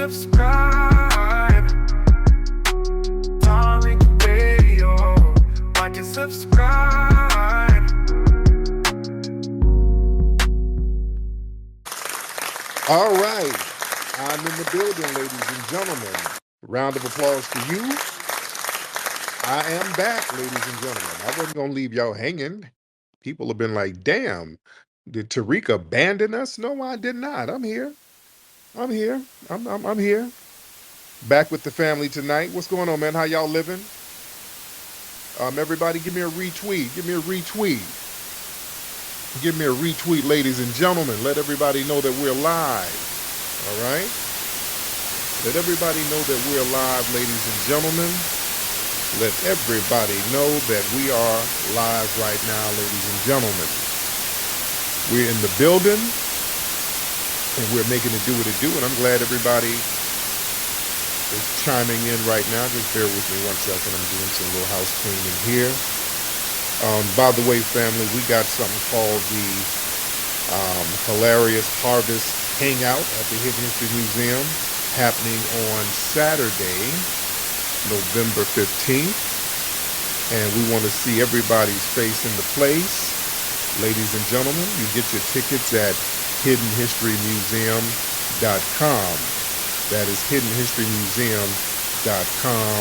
subscribe. Tariq Radio. Like and subscribe. All right. I'm in the building, ladies and gentlemen. Round of applause to you. I am back, ladies and gentlemen. I wasn't going to leave y'all hanging. People have been like, damn, did Tariq abandon us? No, I did not. I'm here. I'm here. I'm here. Back with the family tonight. What's going on, man? How y'all living? Everybody give me a retweet. Give me a retweet. Give me a retweet, ladies and gentlemen. Let everybody know that we're live. All right? Let everybody know that we're live, ladies and gentlemen. Let everybody know that we are live right now, ladies and gentlemen. We're in the building, and we're making it do what it do, and I'm glad everybody is chiming in right now. Just bear with me 1 second. I'm doing some little house cleaning here. By the way, family, we got something called the Hilarious Harvest Hangout at the Hidden History Museum happening on Saturday, November 15th. And we want to see everybody's face in the place. Ladies and gentlemen, you get your tickets at hiddenhistorymuseum.com. That is hiddenhistorymuseum.com,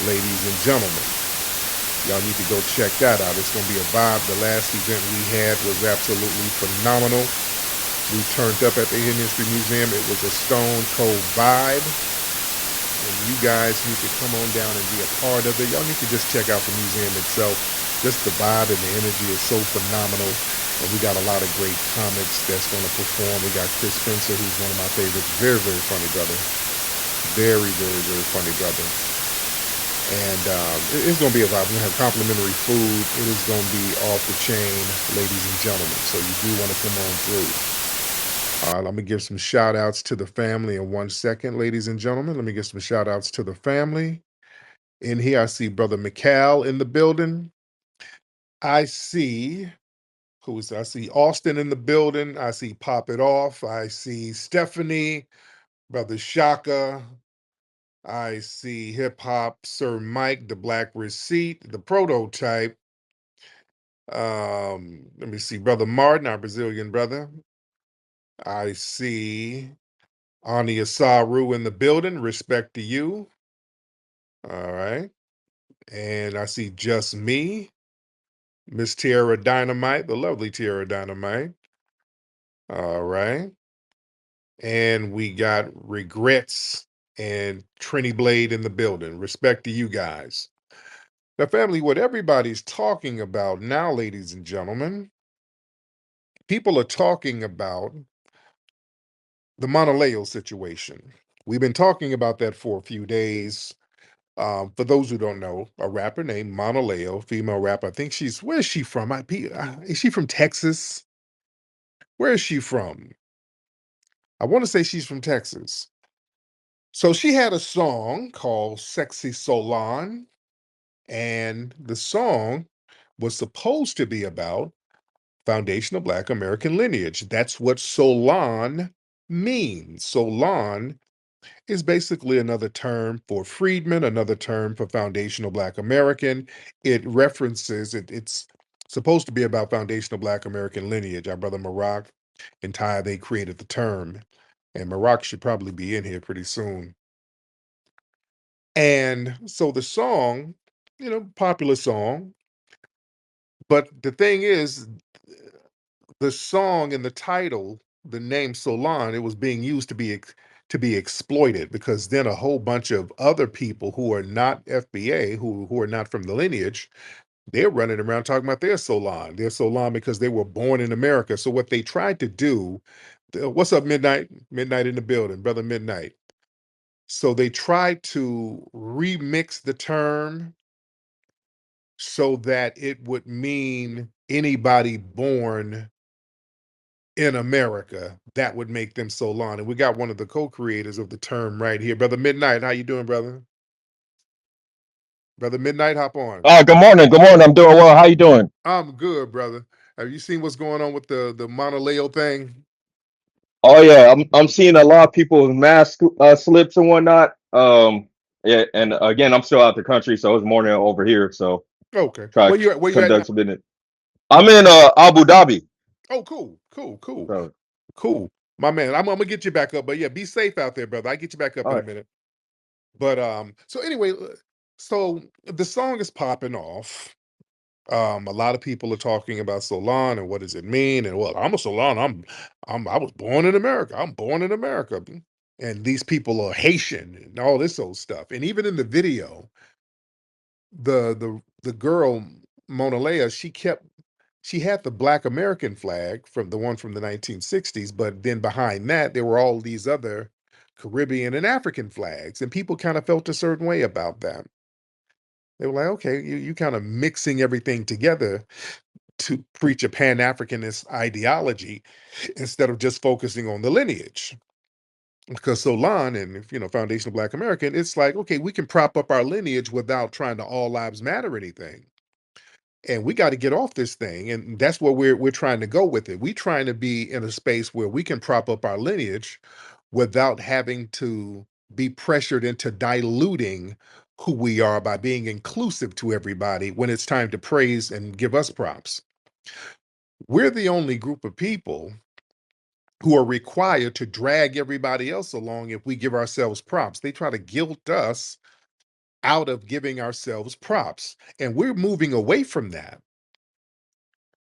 ladies and gentlemen. Y'all need to go check that out. It's going to be a vibe. The last event we had was absolutely phenomenal. We turned up at the Hidden History Museum. It was a stone cold vibe. And you guys need to come on down and be a part of it. Y'all need to just check out the museum itself. Just the vibe and the energy is so phenomenal. And we got a lot of great comics that's going to perform. We got Chris Spencer, who's one of my favorites. Very, very funny brother. Very, very, very funny brother. And it's going to be a vibe. We're going to have complimentary food. It is going to be off the chain, ladies and gentlemen. So you do want to come on through. I'm going to give some shout outs to the family in 1 second, ladies and gentlemen. Let me give some shout outs to the family. In here, I see Brother McCall in the building. I see Austin in the building. I see Pop It Off. I see Stephanie, Brother Shaka. I see Hip Hop, Sir Mike, the Black Receipt, the Prototype. Let me see, Brother Martin, our Brazilian brother. I see Ani Asaru in the building. Respect to you. All right. And I see Just Me, Miss Tierra Dynamite, the lovely Tierra Dynamite. All right. And we got Regrets and Trini Blade in the building. Respect to you guys. Now, family, what everybody's talking about now, ladies and gentlemen, people are talking about the Monaleo situation. We've been talking about that for a few days. For those who don't know, a rapper named Monaleo, female rapper. I think where is she from? Is she from Texas? Where is she from? I want to say she's from Texas. So she had a song called Sexy Solon, and the song was supposed to be about foundational Black American lineage. That's what Solon means. Solon is basically another term for freedmen, another term for foundational Black American. It references, it's supposed to be about foundational Black American lineage. Our brother Marak and Ty, they created the term. And Marak should probably be in here pretty soon. And so the song, popular song. But the thing is, the song and the title, the name Solon, it was being used to be exploited, because then a whole bunch of other people who are not FBA, who are not from the lineage, they're running around talking about their Solon. They're Solon because they were born in America. So what they tried to do, what's up, Midnight? Midnight in the building, brother Midnight. So they tried to remix the term so that it would mean anybody born in America. That would make them Solon. And we got one of the co-creators of the term right here. Brother Midnight, how you doing, brother? Brother Midnight, hop on. Good morning. Good morning. I'm doing well. How you doing? I'm good, brother. Have you seen what's going on with the Monaleo thing? Oh yeah, I'm seeing a lot of people with mask slips and whatnot. Yeah, and again, I'm still out the country, so it's morning over here. So Okay. try Where to you at? Where you at now? conduct some business. I'm in Abu Dhabi. Oh, cool, cool, cool, So cool. My man, I'm gonna get you back up, but yeah, be safe out there, brother. I get you back up all in a right. minute. But so anyway, so the song is popping off. A lot of people are talking about Solon and what does it mean? And well, I'm a Solon. I was born in America. I'm born in America. And these people are Haitian and all this old stuff. And even in the video, the girl Monaleo, she had the Black American flag from the one from the 1960s, but then behind that there were all these other Caribbean and African flags, and people kind of felt a certain way about that. They were like, okay, you kind of mixing everything together to preach a Pan-Africanist ideology instead of just focusing on the lineage. Because Solon and Foundation of Black American, it's like, okay, we can prop up our lineage without trying to all lives matter anything. And we got to get off this thing. And that's what we're trying to go with it. We're trying to be in a space where we can prop up our lineage without having to be pressured into diluting who we are by being inclusive to everybody when it's time to praise and give us props. We're the only group of people who are required to drag everybody else along if we give ourselves props. They try to guilt us out of giving ourselves props. And we're moving away from that.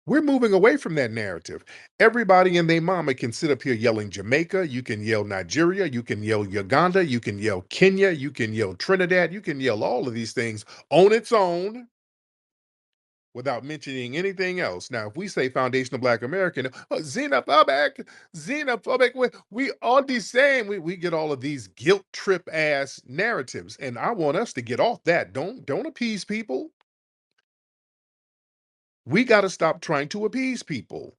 We're moving away from that narrative. Everybody and their mama can sit up here yelling Jamaica. You can yell Nigeria. You can yell Uganda. You can yell Kenya. You can yell Trinidad. You can yell all of these things on its own without mentioning anything else. Now, if we say Foundation of Black American, xenophobic, we all the same. We get all of these guilt trip ass narratives, and I want us to get off that. Don't appease people. We got to stop trying to appease people.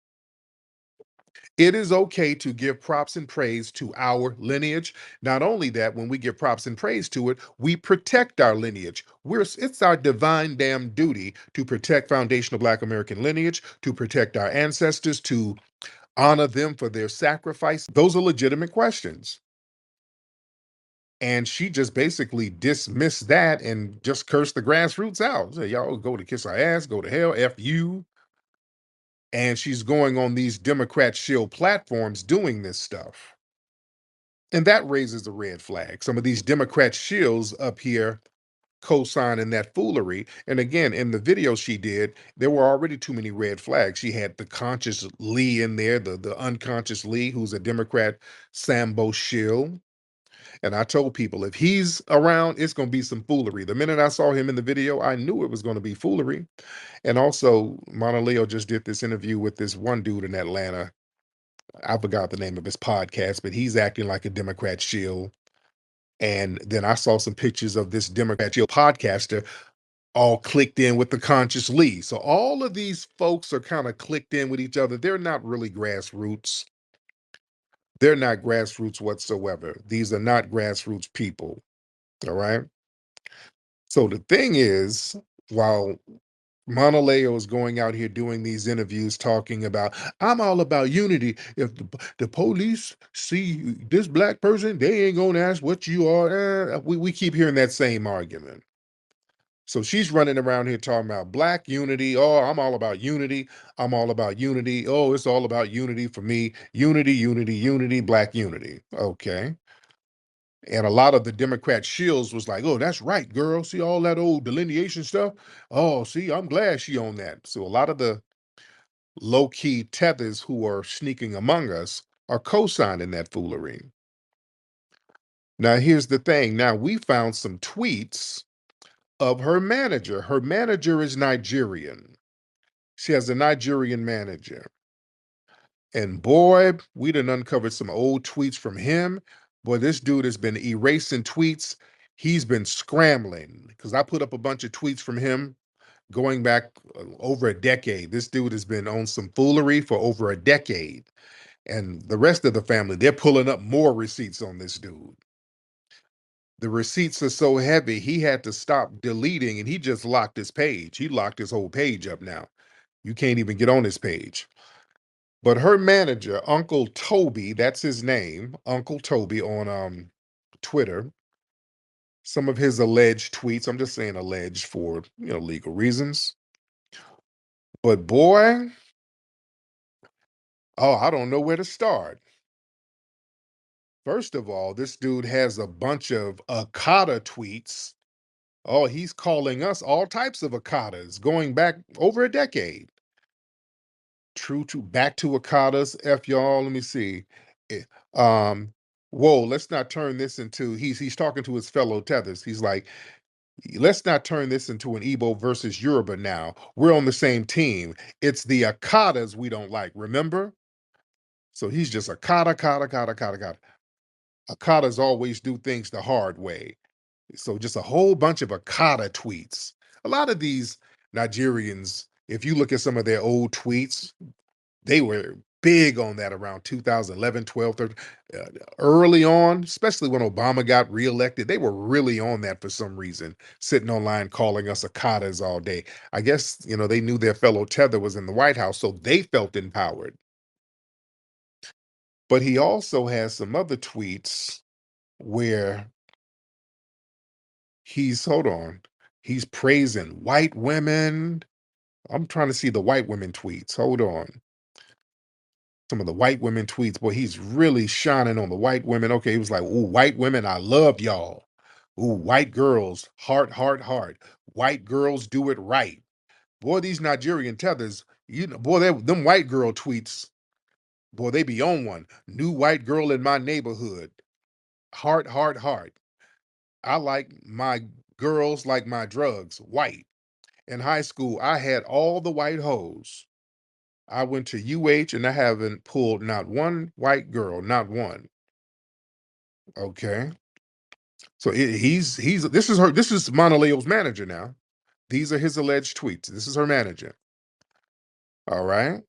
It is okay to give props and praise to our lineage. Not only that, when we give props and praise to it, we protect our lineage. It's our divine damn duty to protect foundational Black American lineage, to protect our ancestors, to honor them for their sacrifice. Those are legitimate questions. And she just basically dismissed that and just cursed the grassroots out. Say, y'all go to kiss our ass, go to hell, F you. And she's going on these Democrat shill platforms doing this stuff. And that raises a red flag. Some of these Democrat shills up here co-signing that foolery. And again, in the video she did, there were already too many red flags. She had the conscious Lee in there, the unconscious Lee, who's a Democrat Sambo shill. And I told people, if he's around, it's going to be some foolery. The minute I saw him in the video, I knew it was going to be foolery. And also, Monaleo just did this interview with this one dude in Atlanta. I forgot the name of his podcast, but he's acting like a Democrat shill. And then I saw some pictures of this Democrat shill podcaster all clicked in with the conscious Lee. So all of these folks are kind of clicked in with each other. They're not really grassroots. They're not grassroots whatsoever. These are not grassroots people. All right. So the thing is, while Monaleo is going out here doing these interviews talking about, I'm all about unity. If the police see this Black person, they ain't gonna ask what you are. We keep hearing that same argument. So she's running around here talking about Black unity. Oh, I'm all about unity. I'm all about unity. Oh, it's all about unity for me. Unity, unity, unity, Black unity. Okay. And a lot of the Democrat shills was like, oh, that's right, girl. See all that old delineation stuff? Oh, see, I'm glad she on that. So a lot of the low-key tethers who are sneaking among us are co-signing that foolery. Now, here's the thing. Now, we found some tweets of her manager. Her manager is Nigerian. She has a Nigerian manager. And boy, we done uncovered some old tweets from him. Boy, this dude has been erasing tweets. He's been scrambling because I put up a bunch of tweets from him going back over a decade. This dude has been on some foolery for over a decade. And the rest of the family, they're pulling up more receipts on this dude. The receipts are so heavy, he had to stop deleting and he just locked his page. He locked his whole page up now. You can't even get on his page. But her manager, Uncle Toby, that's his name, Uncle Toby on Twitter, some of his alleged tweets, I'm just saying alleged for, legal reasons. But boy, oh, I don't know where to start. First of all, this dude has a bunch of Akata tweets. Oh, he's calling us all types of Akatas going back over a decade. True to back to Akatas. F y'all. Let me see. Eh, Um, whoa, let's not turn this into he's talking to his fellow tethers. He's like, let's not turn this into an Igbo versus Yoruba now. We're on the same team. It's the Akatas we don't like, remember? So he's just Akata, kata, kata, kata, kata. Akatas always do things the hard way. So just a whole bunch of Akata tweets. A lot of these Nigerians, if you look at some of their old tweets, they were big on that around 2011, 12, 13. Early on, especially when Obama got reelected, they were really on that for some reason, sitting online calling us Akatas all day. I guess, they knew their fellow tether was in the White House, so they felt empowered. But he also has some other tweets where hold on, he's praising white women. I'm trying to see the white women tweets. Hold on. Some of the white women tweets. Boy, he's really shining on the white women. Okay, he was like, "Ooh, white women, I love y'all. Ooh, white girls, heart, heart, heart. White girls do it right." Boy, these Nigerian tethers, boy, them white girl tweets, boy, they be on one. New white girl in my neighborhood. Heart, heart, heart. I like my girls like my drugs, white. In high school, I had all the white hoes. I went to UH and I haven't pulled not one white girl, not one. Okay. So this is Monaleo's manager now. These are his alleged tweets. This is her manager. All right.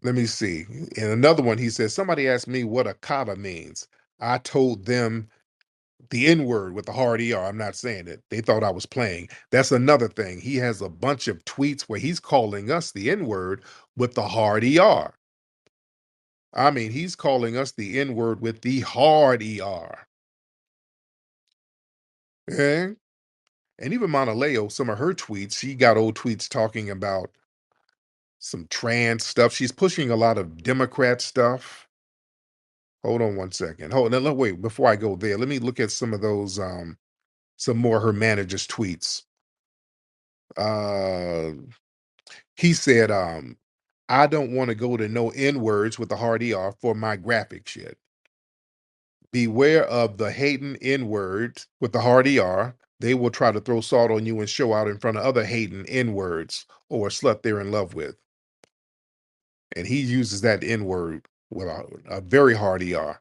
Let me see. In another one, he says, somebody asked me what a kata means. I told them the N word with the hard ER. I'm not saying it. They thought I was playing. That's another thing. He has a bunch of tweets where he's calling us the N word with the hard ER. I mean, he's calling us the N word with the hard ER. Okay. And even Monaleo, some of her tweets, she got old tweets talking about some trans stuff. She's pushing a lot of Democrat stuff. Hold on one second. Hold on. Wait, before I go there, let me look at some of those, some more of her manager's tweets. Uh, he said, I don't want to go to no N words with the hard ER for my graphic shit. Beware of the hating N words with the hard ER. They will try to throw salt on you and show out in front of other hating N words or a slut they're in love with. And he uses that N word with a very hard ER.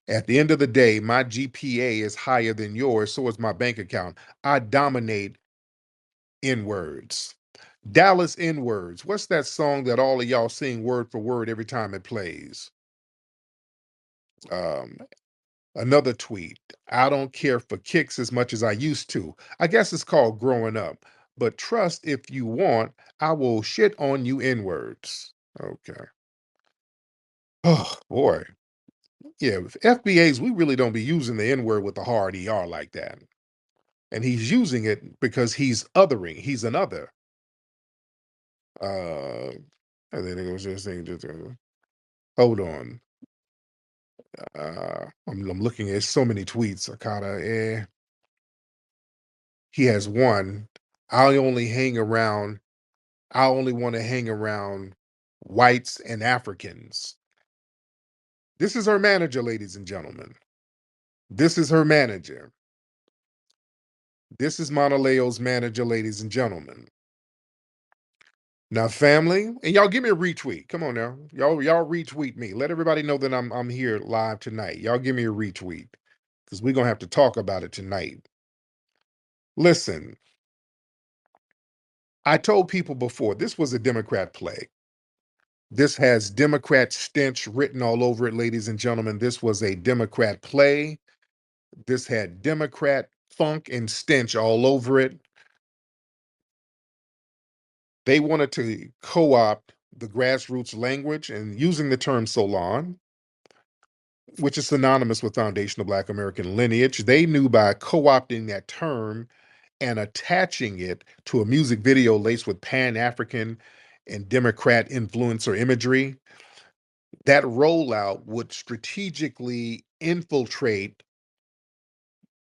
At the end of the day, my GPA is higher than yours, so is my bank account. I dominate N words. Dallas N words. What's that song that all of y'all sing word for word every time it plays? Um, Another tweet. I don't care for kicks as much as I used to. I guess it's called growing up. But trust if you want, I will shit on you N words. Okay. Oh boy. Yeah, with FBAs, we really don't be using the N word with the hard ER like that. And he's using it because he's othering. He's an other. Uh, and then it was just saying, hold on. I'm looking at so many tweets. Akata, he has one. I only hang around. I only want to hang around whites and Africans. This is her manager, ladies and gentlemen. This is her manager. This is Monaleo's manager, ladies and gentlemen. Now, family, and y'all give me a retweet. Come on now. Y'all retweet me. Let everybody know that I'm here live tonight. Y'all give me a retweet. Because we're gonna have to talk about it tonight. Listen, I told people before this was a Democrat play. This has Democrat stench written all over it, ladies and gentlemen. This was a Democrat play. This had Democrat funk and stench all over it. They wanted to co-opt the grassroots language and using the term Solon, which is synonymous with foundational Black American lineage. They knew by co-opting that term and attaching it to a music video laced with Pan-African and Democrat influence or imagery, that rollout would strategically infiltrate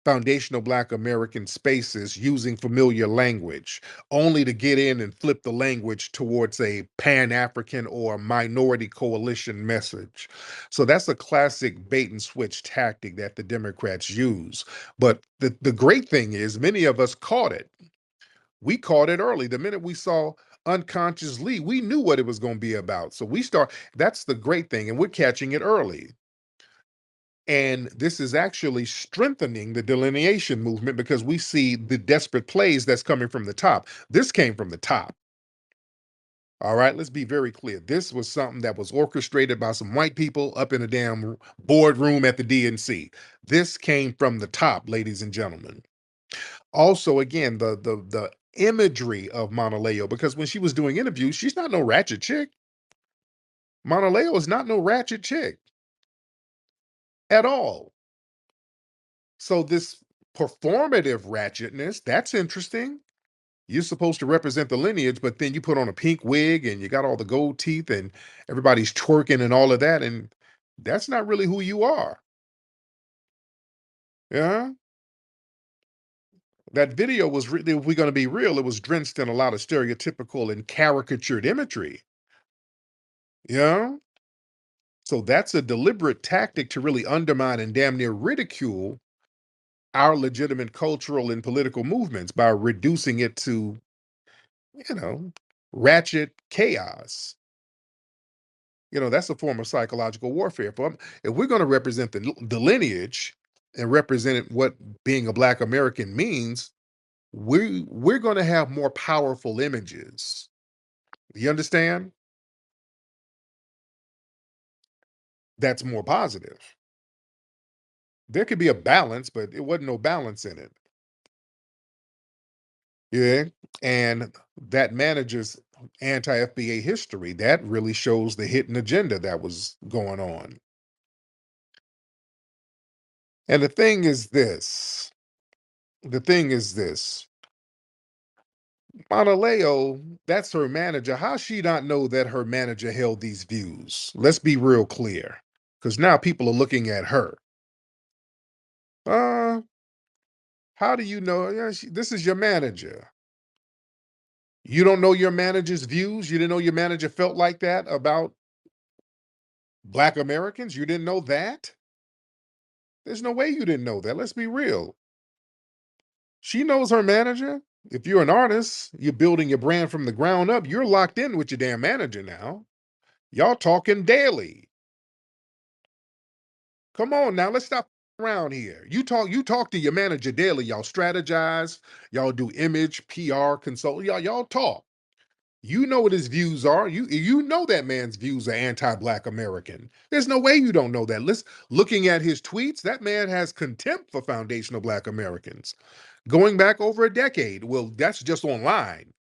foundational Black American spaces using familiar language, only to get in and flip the language towards a Pan-African or minority coalition message. So that's a classic bait and switch tactic that the Democrats use. But the great thing is many of us caught it. We caught it early. The minute we saw unconscious Lee, we knew what it was going to be about. So that's the great thing, and we're catching it early. And this is actually strengthening the delineation movement because we see the desperate plays that's coming from the top. This came from the top. All right, let's be very clear. This was something that was orchestrated by some white people up in a damn boardroom at the DNC. This came from the top, ladies and gentlemen. Also, again, the imagery of Monaleo, because when she was doing interviews, she's not no ratchet chick. Monaleo is not no ratchet chick at all. So this performative ratchetness, that's interesting. You're supposed to represent the lineage, but then you put on a pink wig and you got all the gold teeth and everybody's twerking and all of that, and that's not really who you are. Yeah. That video was really, if we're going to be real, it was drenched in a lot of stereotypical and caricatured imagery. Yeah. So that's a deliberate tactic to really undermine and damn near ridicule our legitimate cultural and political movements by reducing it to, you know, ratchet chaos. That's a form of psychological warfare. If we're going to represent the lineage and represent what being a Black American means, we're going to have more powerful images. You understand? That's more positive. There could be a balance, but it wasn't no balance in it. Yeah. And that manager's anti-FBA history, that really shows the hidden agenda that was going on. And the thing is this. Monaleo, that's her manager. How she not know that her manager held these views? Let's be real clear. Because now people are looking at her. Uh, how do you know? Yeah, this is your manager. You don't know your manager's views? You didn't know your manager felt like that about Black Americans? You didn't know that? There's no way you didn't know that. Let's be real. She knows her manager. If you're an artist, you're building your brand from the ground up, you're locked in with your damn manager now. Y'all talking daily. Come on now, let's stop around here. You talk to your manager daily. Y'all strategize, y'all do image, PR, consult. Y'all talk. You know what his views are. You know that man's views are anti-Black American. There's no way you don't know that. Looking at his tweets, that man has contempt for foundational Black Americans. Going back over a decade. Well, that's just online.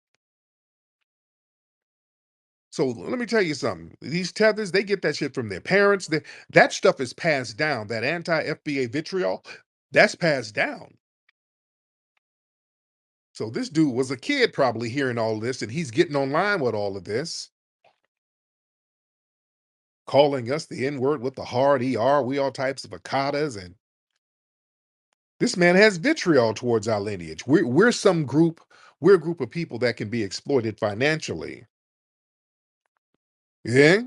So let me tell you something. These tethers, they get that shit from their parents. That stuff is passed down. That anti-FBA vitriol, that's passed down. So this dude was a kid probably hearing all this, and he's getting online with all of this, calling us the N-word with the hard ER, we all types of ikatas, and this man has vitriol towards our lineage. We're a group of people that can be exploited financially. Yeah.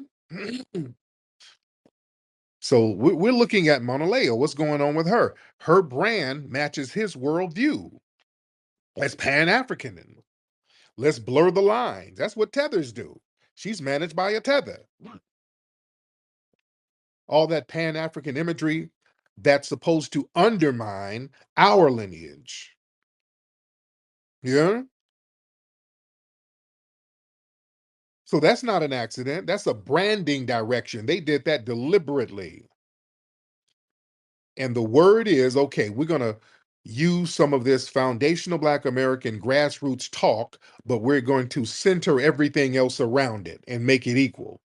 So we're looking at Monaleo. What's going on with her? Her brand matches his worldview. That's Pan-African. Let's blur the lines. That's what tethers do. She's managed by a tether. All that Pan-African imagery that's supposed to undermine our lineage. Yeah. So that's not an accident. That's a branding direction. They did that deliberately. And the word is, okay, we're going to use some of this foundational Black American grassroots talk, but we're going to center everything else around it and make it equal.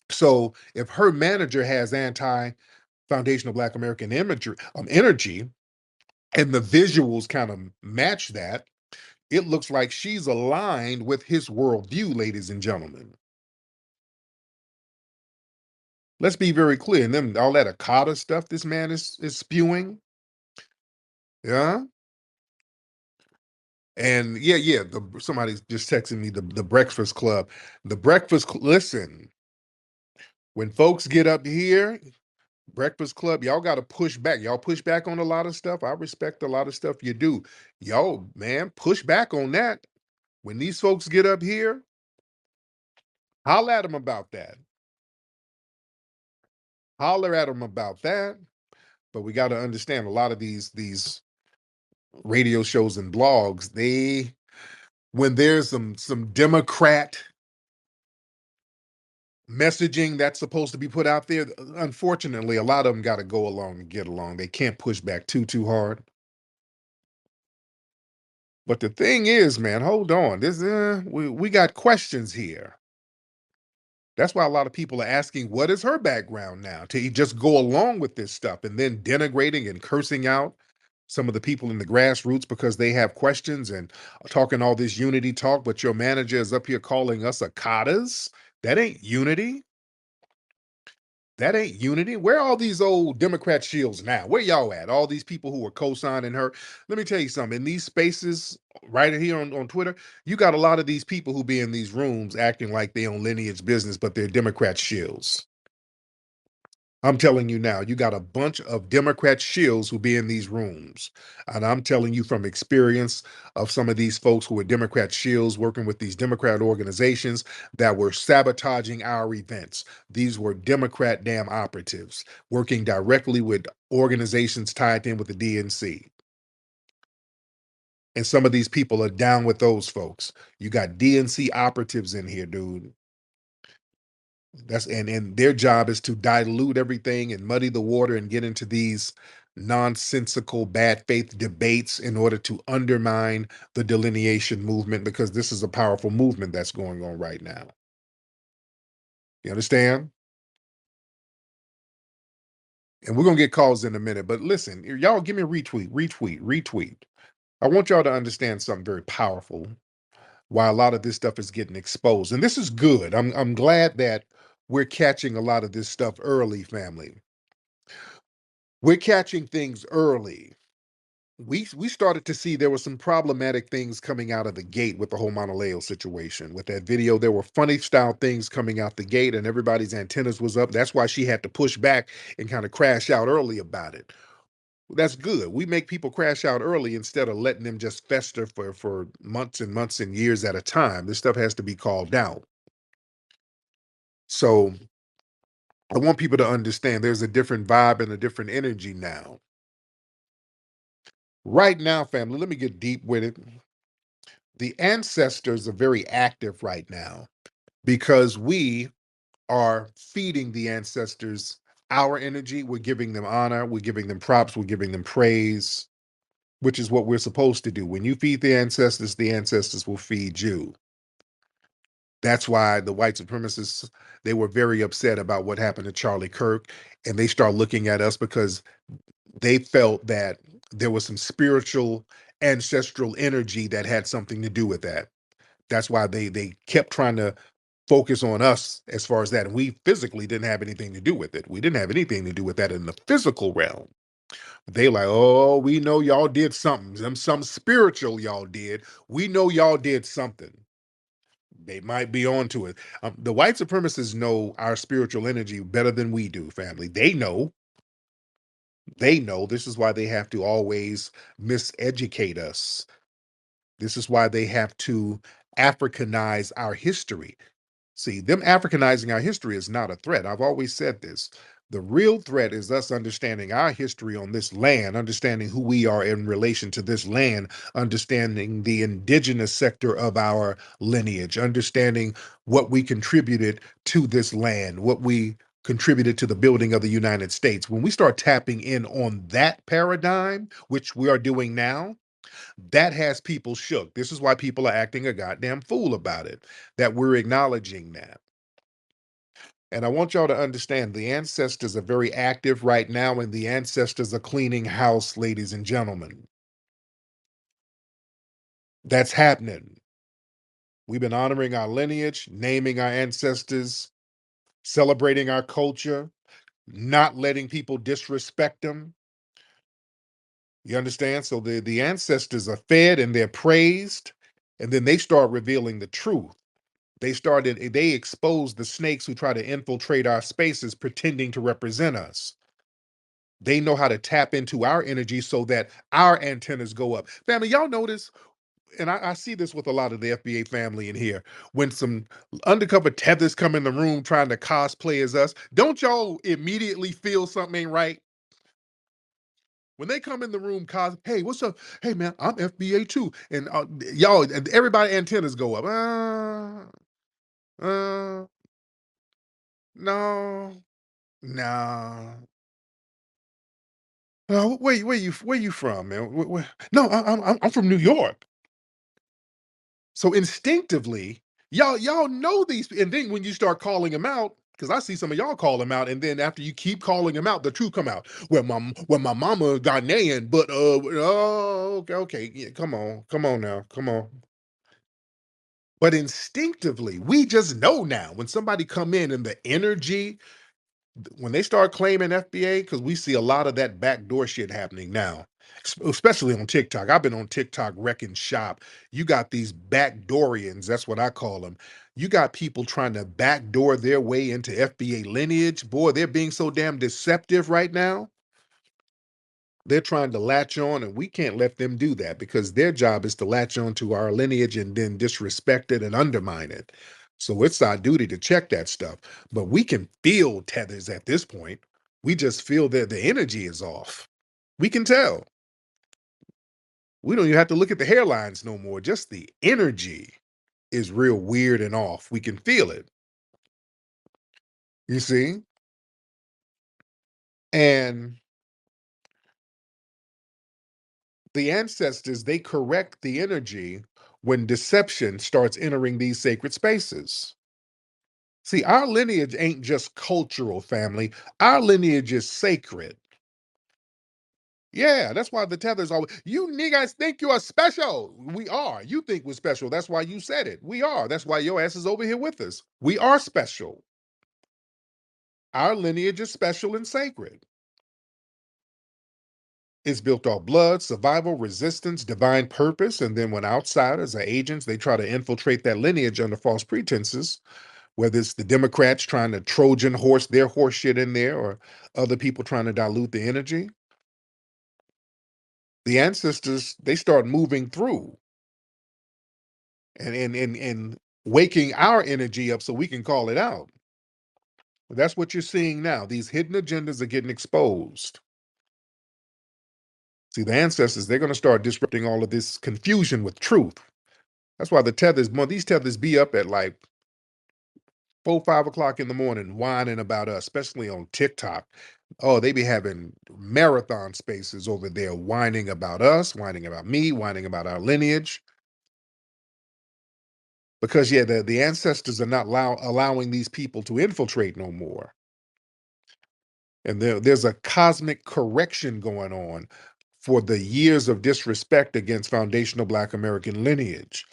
So if her manager has anti-foundational Black American energy, and the visuals kind of match that, it looks like she's aligned with his worldview, ladies and gentlemen. Let's be very clear. And then all that Akata stuff this man is spewing. Yeah. And yeah. Somebody's just texting me the Breakfast Club. Listen, when folks get up here, Breakfast Club, y'all got to push back. Y'all push back on a lot of stuff. I respect a lot of stuff you do. Y'all, man, push back on that. When these folks get up here, holler at them about that. Holler at them about that. But we got to understand a lot of these radio shows and blogs, when there's some Democrat messaging that's supposed to be put out there, unfortunately, a lot of them got to go along and get along. They can't push back too hard. But the thing is, man, hold on. We got questions here. That's why a lot of people are asking, what is her background now? To just go along with this stuff and then denigrating and cursing out some of the people in the grassroots because they have questions and talking all this unity talk, but your manager is up here calling us Akatas. That ain't unity. That ain't unity. Where are all these old Democrat shields now? Where y'all at? All these people who are co-signing her. Let me tell you something. In these spaces right here on Twitter, you got a lot of these people who be in these rooms acting like they own lineage business, but they're Democrat shields. I'm telling you now, you got a bunch of Democrat shills who be in these rooms. And I'm telling you from experience of some of these folks who were Democrat shills working with these Democrat organizations that were sabotaging our events. These were Democrat damn operatives working directly with organizations tied in with the DNC. And some of these people are down with those folks. You got DNC operatives in here, dude. And their job is to dilute everything and muddy the water and get into these nonsensical bad faith debates in order to undermine the delineation movement, because this is a powerful movement that's going on right now. You understand? And we're gonna get calls in a minute, but listen, y'all give me a retweet. I want y'all to understand something very powerful why a lot of this stuff is getting exposed. And this is good. I'm glad that we're catching a lot of this stuff early, family. We're catching things early. We started to see there were some problematic things coming out of the gate with the whole Monaleo situation. With that video, there were funny style things coming out the gate and everybody's antennas was up. That's why she had to push back and kind of crash out early about it. That's good. We make people crash out early instead of letting them just fester for months and months and years at a time. This stuff has to be called out. So I want people to understand there's a different vibe and a different energy now. Right now, family, let me get deep with it. The ancestors are very active right now because we are feeding the ancestors our energy. We're giving them honor. We're giving them props. We're giving them praise, which is what we're supposed to do. When you feed the ancestors will feed you. That's why the white supremacists, they were very upset about what happened to Charlie Kirk. And they start looking at us because they felt that there was some spiritual ancestral energy that had something to do with that. That's why they kept trying to focus on us as far as that. And we physically didn't have anything to do with it. We didn't have anything to do with that in the physical realm. They like, oh, we know y'all did something. Some spiritual y'all did. We know y'all did something. They might be onto it. The white supremacists know our spiritual energy better than we do, family. They know. They know. This is why they have to always miseducate us. This is why they have to Africanize our history. See, them Africanizing our history is not a threat. I've always said this. The real threat is us understanding our history on this land, understanding who we are in relation to this land, understanding the indigenous sector of our lineage, understanding what we contributed to this land, what we contributed to the building of the United States. When we start tapping in on that paradigm, which we are doing now, that has people shook. This is why people are acting a goddamn fool about it, that we're acknowledging that. And I want y'all to understand the ancestors are very active right now, and the ancestors are cleaning house, ladies and gentlemen. That's happening. We've been honoring our lineage, naming our ancestors, celebrating our culture, not letting people disrespect them. You understand? So the ancestors are fed and they're praised, and then they start revealing the truth. They expose the snakes who try to infiltrate our spaces pretending to represent us. They know how to tap into our energy so that our antennas go up. Family, y'all notice, and I see this with a lot of the FBA family in here, when some undercover tethers come in the room trying to cosplay as us, don't y'all immediately feel something ain't right? When they come in the room, hey, what's up? Hey, man, I'm FBA too. And y'all, everybody antennas go up. Uh, no, no. Where you from, man? No, I'm from New York. So instinctively, y'all know these, and then when you start calling them out, because I see some of y'all call them out, and then after you keep calling them out, the truth come out. Well, my mama Ghanaian, but okay, yeah, come on now, come on. But instinctively, we just know now when somebody come in and the energy, when they start claiming FBA, because we see a lot of that backdoor shit happening now, especially on TikTok. I've been on TikTok wrecking shop. You got these backdoorians, that's what I call them. You got people trying to backdoor their way into FBA lineage. Boy, they're being so damn deceptive right now. They're trying to latch on, and we can't let them do that because their job is to latch on to our lineage and then disrespect it and undermine it. So it's our duty to check that stuff. But we can feel tethers at this point. We just feel that the energy is off. We can tell. We don't even have to look at the hairlines no more. Just the energy is real weird and off. We can feel it. You see? And the ancestors, they correct the energy when deception starts entering these sacred spaces. See, our lineage ain't just cultural, family. Our lineage is sacred. Yeah, that's why the tethers always, you niggas think you are special. We are. You think we're special. That's why you said it. We are. That's why your ass is over here with us. We are special. Our lineage is special and sacred. It's built off blood, survival, resistance, divine purpose. And then when outsiders or agents, they try to infiltrate that lineage under false pretenses, whether it's the Democrats trying to Trojan horse their horse shit in there or other people trying to dilute the energy, the ancestors, they start moving through and waking our energy up so we can call it out. That's what you're seeing now. These hidden agendas are getting exposed. See, the ancestors, they're going to start disrupting all of this confusion with truth. That's why these tethers be up at like 4, 5 o'clock in the morning whining about us, especially on TikTok. Oh, they be having marathon spaces over there whining about us, whining about me, whining about our lineage. Because yeah, the ancestors are not allowing these people to infiltrate no more. And there's a cosmic correction going on for the years of disrespect against foundational Black American lineage,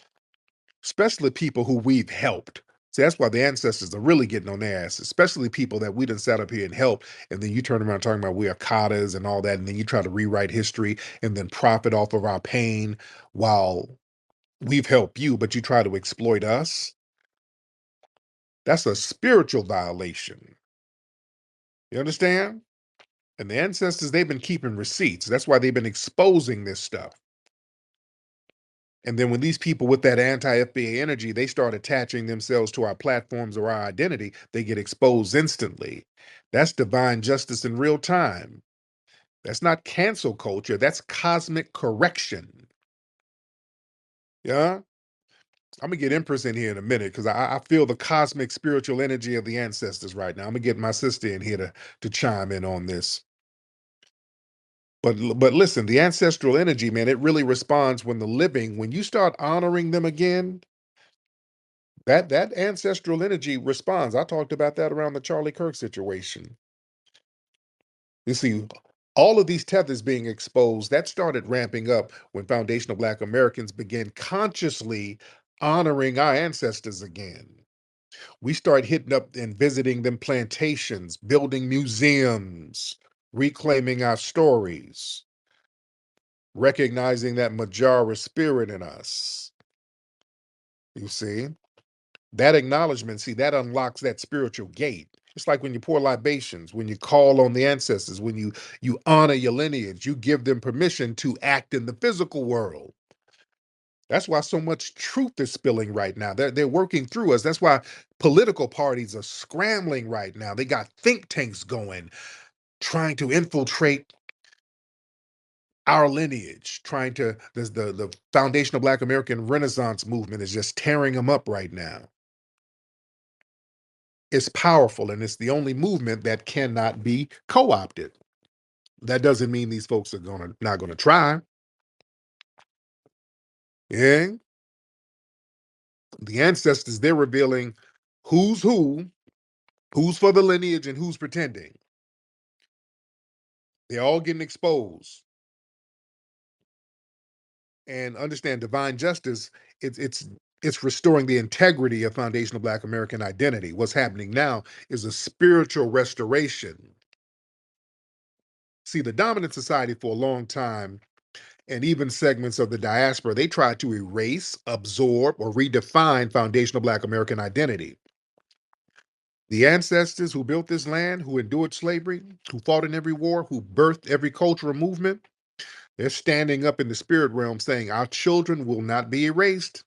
especially people who we've helped. See, that's why the ancestors are really getting on their ass, especially people that we done sat up here and helped. And then you turn around talking about we are Akatas and all that. And then you try to rewrite history and then profit off of our pain while we've helped you, but you try to exploit us. That's a spiritual violation. You understand? And the ancestors, they've been keeping receipts. That's why they've been exposing this stuff. And then when these people with that anti-FBA energy, they start attaching themselves to our platforms or our identity, they get exposed instantly. That's divine justice in real time. That's not cancel culture. That's cosmic correction. Yeah. I'm gonna get Empress in here in a minute because I feel the cosmic spiritual energy of the ancestors right now. I'm gonna get my sister in here to chime in on this. But listen, the ancestral energy, man, it really responds when the living, when you start honoring them again, that ancestral energy responds. I talked about that around the Charlie Kirk situation. You see, all of these tethers being exposed, that started ramping up when foundational Black Americans began consciously honoring our ancestors again. We start hitting up and visiting them plantations, building museums, reclaiming our stories, recognizing that Majara spirit in us. You see, that acknowledgement, see, that unlocks that spiritual gate. It's like when you pour libations, when you call on the ancestors, when you honor your lineage, you give them permission to act in the physical world. That's why so much truth is spilling right now. They're working through us. That's why political parties are scrambling right now. They got think tanks going, trying to infiltrate our lineage, trying to the foundational Black American Renaissance movement is just tearing them up right now. It's powerful, and it's the only movement that cannot be co-opted. That doesn't mean these folks are not gonna try. Yeah, the ancestors, they're revealing who's who's for the lineage, and who's pretending. They're all getting exposed. And understand divine justice, it's restoring the integrity of foundational Black American identity. What's happening now is a spiritual restoration. See, the dominant society for a long time, and even segments of the diaspora, they tried to erase, absorb, or redefine foundational Black American identity. The ancestors who built this land, who endured slavery, who fought in every war, who birthed every cultural movement, they're standing up in the spirit realm saying, our children will not be erased.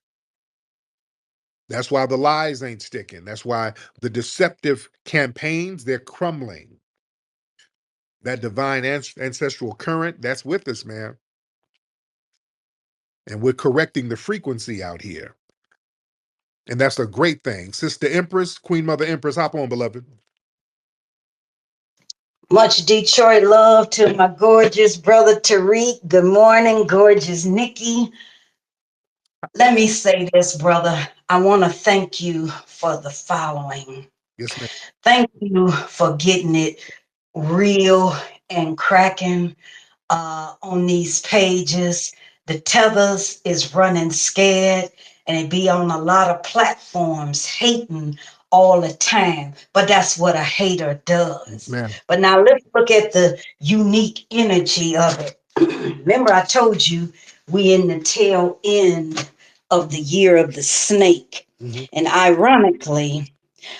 That's why the lies ain't sticking. That's why the deceptive campaigns, they're crumbling. That divine ancestral current, that's with us, man. And we're correcting the frequency out here. And that's a great thing. Sister Empress, Queen Mother Empress, hop on, beloved. Much Detroit love to my gorgeous brother Tariq. Good morning, gorgeous Nikki. Let me say this, brother. I want to thank you for the following. Yes, ma'am. Thank you for getting it real and cracking on these pages. The tethers is running scared, and it be on a lot of platforms hating all the time. But that's what a hater Yes, does. ma'am. But now let's look at the unique energy of it. Remember, I told you we in the tail end of the year of the snake. Mm-hmm. And ironically,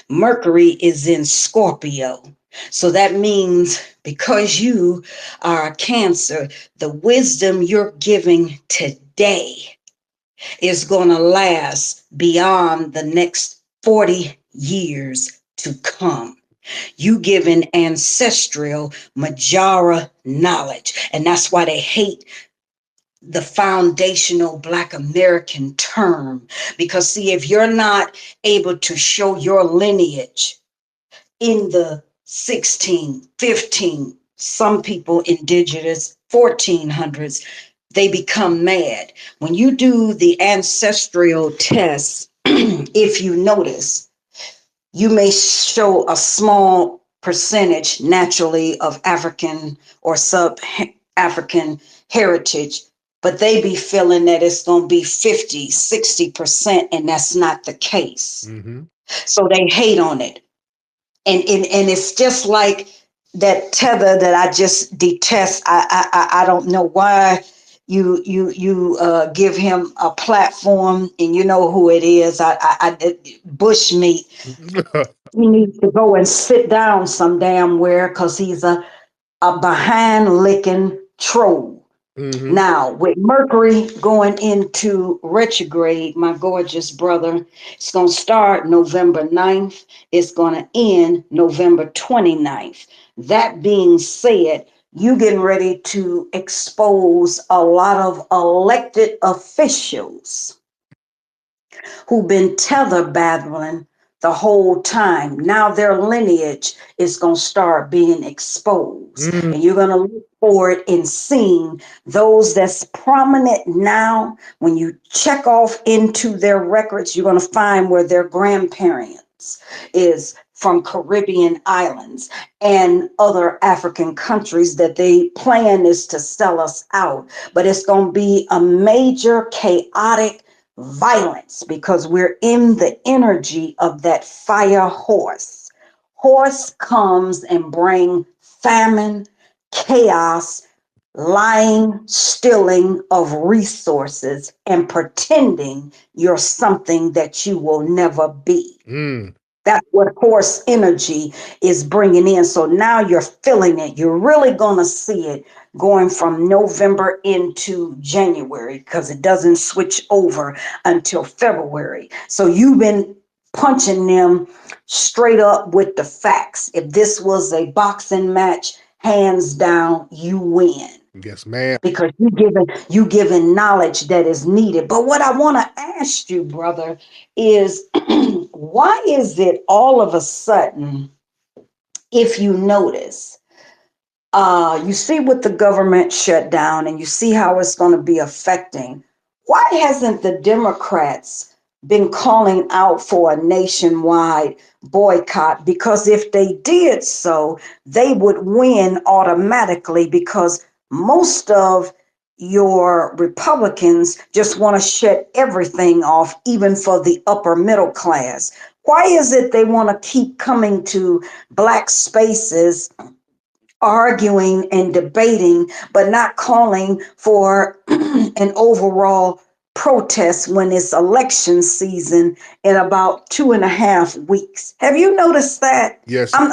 Mercury is in Scorpio. So that means because you are a Cancer, the wisdom you're giving today is going to last beyond the next 40 years to come. You giving ancestral Majara knowledge. And that's why they hate the foundational Black American term. Because, see, if you're not able to show your lineage in the 16, 15, some people indigenous 1400s, they become mad. When you do the ancestral tests, if you notice, you may show a small percentage naturally of African or sub-African heritage, but they be feeling that it's going to be 50, 60%, and that's not the case. Mm-hmm. So they hate on it. And it's just like that tether that I just detest. I don't know why you give him a platform, and you know who it is. Bushmeat. He needs to go and sit down some damn where, because he's a behind licking troll. Mm-hmm. Now, with Mercury going into retrograde, my gorgeous brother, it's going to start November 9th. It's going to end November 29th. That being said, you getting ready to expose a lot of elected officials who've been tether battling the whole time. Now their lineage is going to start being exposed. Mm. And you're going to look for it in seeing those that's prominent now. When you check off into their records, you're going to find where their grandparents is from Caribbean islands and other African countries that they plan is to sell us out. But it's going to be a major chaotic violence because we're in the energy of that fire horse. Horse comes and bring famine, chaos, lying, stealing of resources, and pretending you're something that you will never be. Mm. That's what horse energy is bringing in. So now you're feeling it. You're really going to see it going from November into January because it doesn't switch over until February. So you've been punching them straight up with the facts. If this was a boxing match, hands down, you win Yes, ma'am. because you giving knowledge that is needed. But what I want to ask you, brother, is why is it all of a sudden, if you notice, you see what the government shut down and you see how it's going to be affecting. Why hasn't the Democrats been calling out for a nationwide boycott? Because if they did so, they would win automatically because most of your Republicans just want to shut everything off, even for the upper middle class. Why is it they want to keep coming to black spaces arguing and debating, but not calling for an overall protest when it's election season in about 2.5 weeks? Have you noticed that? Yes. I'm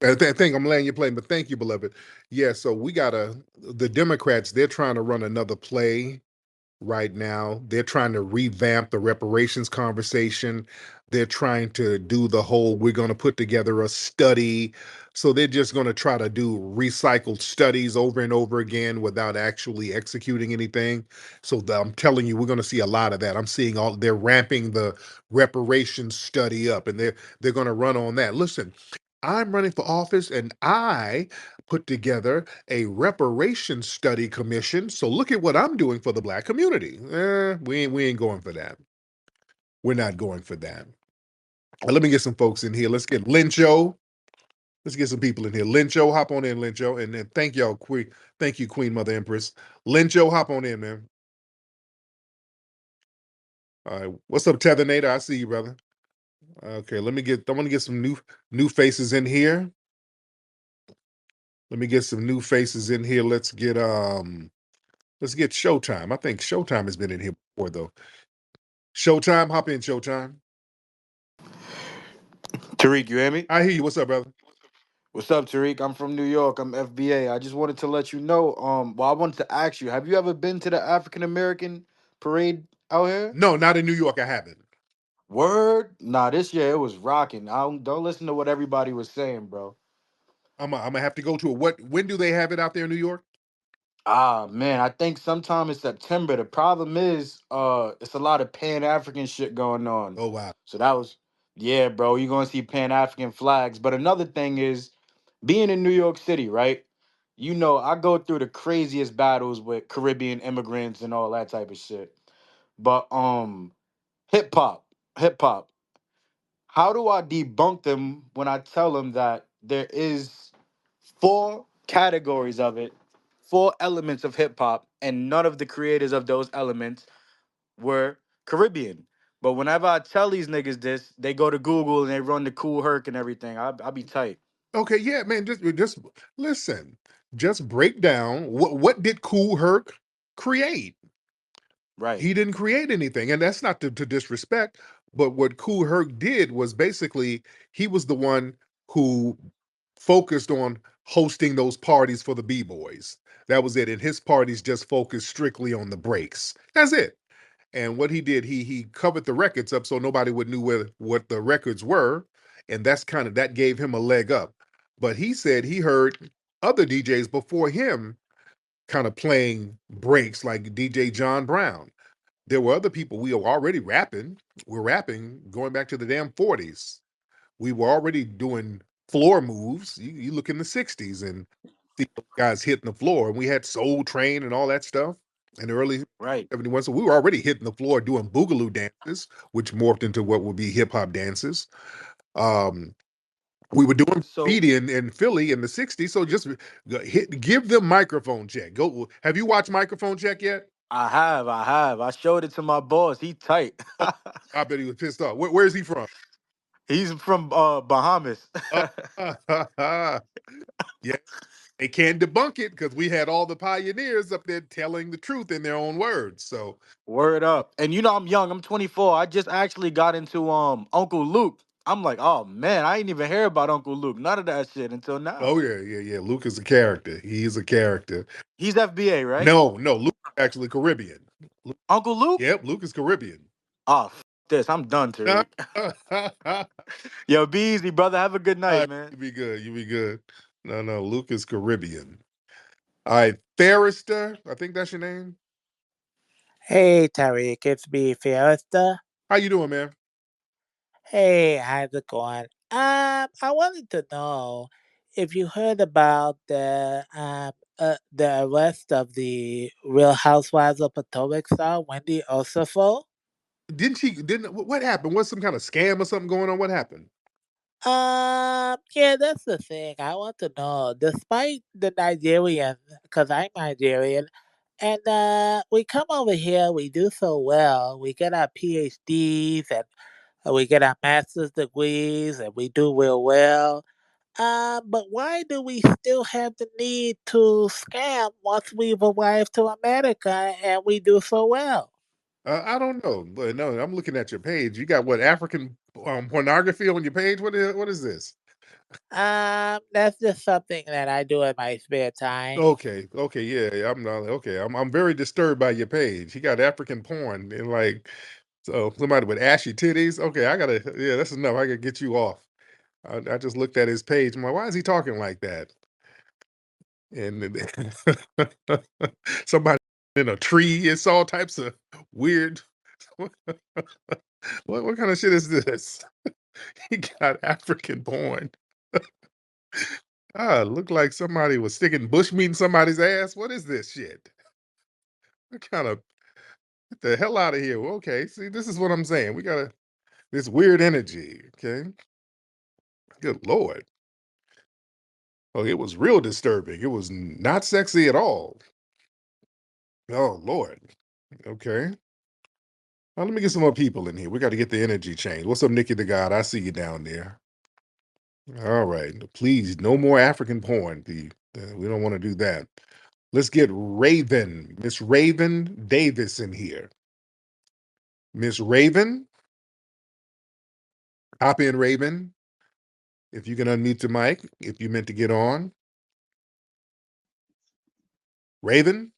I think I'm letting you play, but thank you, beloved. Yeah, so the Democrats, they're trying to run another play right now. They're trying to revamp the reparations conversation. They're trying to do the whole, we're going to put together a study. So they're just going to try to do recycled studies over and over again without actually executing anything. So I'm telling you, we're going to see a lot of that. I'm seeing they're ramping the reparations study up and they're going to run on that. Listen, I'm running for office and I put together a reparations study commission. So look at what I'm doing for the black community. We ain't going for that. We're not going for that. Let me get some folks in here. Let's get Lincho. Let's get some people in here. Lincho, hop on in, Lincho. And then thank y'all, Queen. Thank you, Queen Mother Empress. Lincho, hop on in, man. All right. What's up, Tethernator? I see you, brother. Okay, I want to get some new faces in here. Let me get some new faces in here. Let's get Showtime. I think Showtime has been in here before, though. Showtime, hop in, Showtime. Tariq, you hear me? I hear you. What's up, brother? What's up, Tariq? I'm from New York. I'm FBA. I just wanted to let you know. Well, I wanted to ask you, have you ever been to the African American parade out here? No, not in New York. I haven't. Word? Nah, this year it was rocking. Don't listen to what everybody was saying, bro. I'm gonna have to go to it. When do they have it out there in New York? Ah, man, I think sometime in September. The problem is, it's a lot of Pan African shit going on. Oh wow. So that was, yeah, bro. You're gonna see Pan African flags. But another thing is, being in New York City, right? You know, I go through the craziest battles with Caribbean immigrants and all that type of shit. But hip hop, hip hop. How do I debunk them when I tell them that there is four categories of it, four elements of hip hop, and none of the creators of those elements were Caribbean? But whenever I tell these niggas this, they go to Google and they run the Cool Herc and everything. I be tight. Okay, yeah, man. Just listen. Just break down what did Kool Herc create? Right. He didn't create anything, and that's not to disrespect. But what Kool Herc did was basically he was the one who focused on hosting those parties for the b-boys. That was it, and his parties just focused strictly on the breaks. That's it. And what he did, he covered the records up so nobody would knew what the records were, and that gave him a leg up. But he said he heard other DJs before him kind of playing breaks, like DJ John Brown. there were other people we were already rapping. We're rapping going back to the damn 40s. We were already doing floor moves. You look in the 60s and see guys hitting the floor. And we had Soul Train and all that stuff in the early Right. 71. So we were already hitting the floor doing boogaloo dances, which morphed into what would be hip hop dances. Um, we were doing So graffiti in Philly in the 60s. So just give them microphone check. Go. Have you watched Microphone Check yet? I showed it to my boss. He tight. Oh, I bet he was pissed off. Where's he from? He's from Bahamas. Uh, yeah, they can't debunk it because we had all the pioneers up there telling the truth in their own words. So, Word up. And you know I'm young. I'm 24. I just actually got into Uncle Luke. I'm like, oh man, I ain't even hear about Uncle Luke. None of that shit until now. oh yeah. Luke is a character. He's a character. He's FBA, right? No, Luke is actually Caribbean. Uncle Luke? Yep, Luke is Caribbean. Oh, this. I'm done, Tariq. Yo, be easy, brother. Have a good All night, right, man. you be good. You be good. No, Luke is Caribbean. All right, Tharister, I think that's your name. Hey, Tariq, it's me, Fiesta. How you doing, man? Hey, how's it going? I wanted to know if you heard about the arrest of the Real Housewives of Potomac star Wendy Osafo. Didn't she? Didn't what happened? Was some kind of scam or something going on? What happened? Yeah, that's the thing. I want to know. Despite the Nigerian, because I'm Nigerian, and we come over here, we do so well. We get our PhDs and we get our master's degrees and we do real well. But why do we still have the need to scam once we've arrived to America and we do so well? I don't know, but no, I'm looking at your page. You got what African pornography on your page? What is this? That's just something that I do in my spare time. Okay, yeah, I'm not okay. I'm very disturbed by your page. He got African porn and like so somebody with ashy titties. Okay, I gotta yeah, that's enough. I gotta get you off. I just looked at his page. I'm like, why is he talking like that? And somebody in a tree. It's all types of weird. What kind of shit is this? He got African porn. Looked like somebody was sticking bushmeat in somebody's ass. What is this shit? What kind of get the hell out of here? Well, okay, see, this is what I'm saying. We got this weird energy. Okay, good lord. Oh, it was real disturbing. It was not sexy at all. Oh lord. Okay. Now, let me get some more people in here. We got to get the energy change. What's up, Nikki the God? I see you down there. All right. Please, no more African porn. We don't want to do that. Let's get Raven, Miss Raven Davis in here. Miss Raven, hop in, Raven. If you can unmute the mic, if you meant to get on. Raven?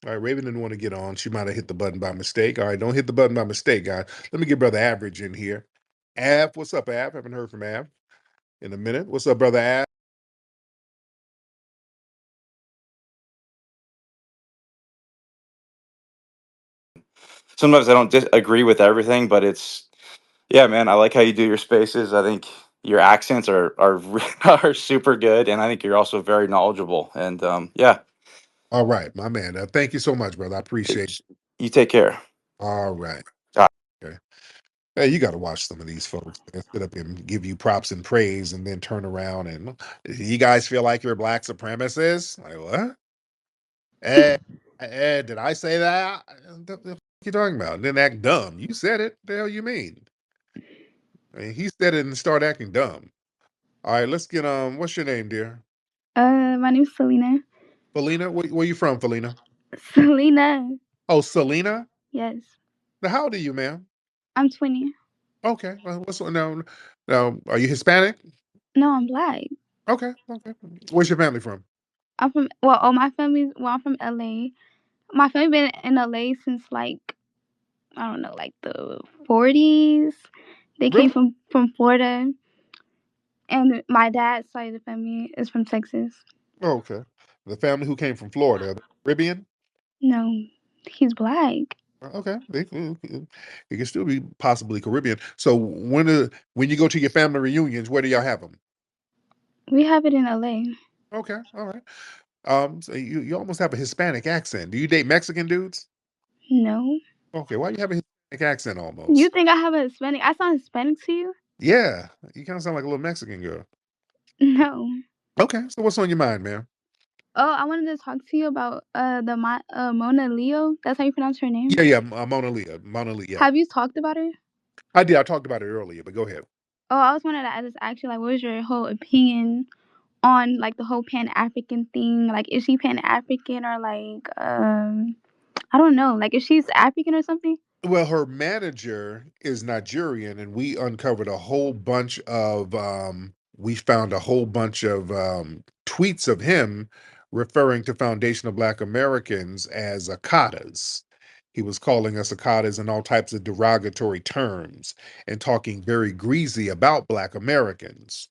All right, Raven didn't want to get on. She might have hit the button by mistake. All right, don't hit the button by mistake, guys. Let me get Brother Average in here. Av, what's up, Av? Haven't heard from Av in a minute. What's up, Brother Av? Sometimes I don't agree with everything, but yeah, man. I like how you do your spaces. I think your accents are are super good, and I think you're also very knowledgeable. And yeah, All right, my man. Thank you so much, brother. I appreciate it. you take care. All right. All right. Okay. Hey, you got to watch some of these folks that sit up and give you props and praise and then turn around and you guys feel like you're black supremacists? Like, what? Did I say that? The fuck you talking about? And then act dumb. You said it. The hell you mean? I mean, he said it and start acting dumb. All right, let's get what's your name, dear? My name's Selena. Felina? Where you from, Felina? Selena. Oh, Selena? Yes. Now, how old are you, ma'am? I'm 20. Okay. What's now? Are you Hispanic? No, I'm black. Okay. Where's your family from? I'm from LA. My family been in LA since like I don't know, like the 40s. They came Really? from Florida, and my dad's side of the family is from Texas. Oh, okay. The family who came from Florida, are they Caribbean? No, he's black. Okay, it can still be possibly Caribbean. So when you go to your family reunions, where do y'all have them? We have it in LA. Okay, all right. So you almost have a Hispanic accent. Do you date Mexican dudes? No. Okay, why you have a Hispanic accent You almost? think I have a Hispanic? I sound Hispanic to you? Yeah, you kind of sound like a little Mexican girl. No. Okay, so what's on your mind, man? Oh, I wanted to talk to you about Monaleo. That's how you pronounce her name. Yeah, Mona Leo, Mona Leo. Yeah, Have you talked about her? I did. I talked about it earlier, but go ahead. Oh, I was wanted to just ask you, like, what was your whole opinion on like the whole Pan African thing? Like, is she Pan African or like I don't know, like if she's African or something? Well, her manager is Nigerian, and we uncovered a whole bunch of we found a whole bunch of tweets of him referring to foundational Black Americans as Akatas. He was calling us Akatas in all types of derogatory terms and talking very greasy about Black Americans.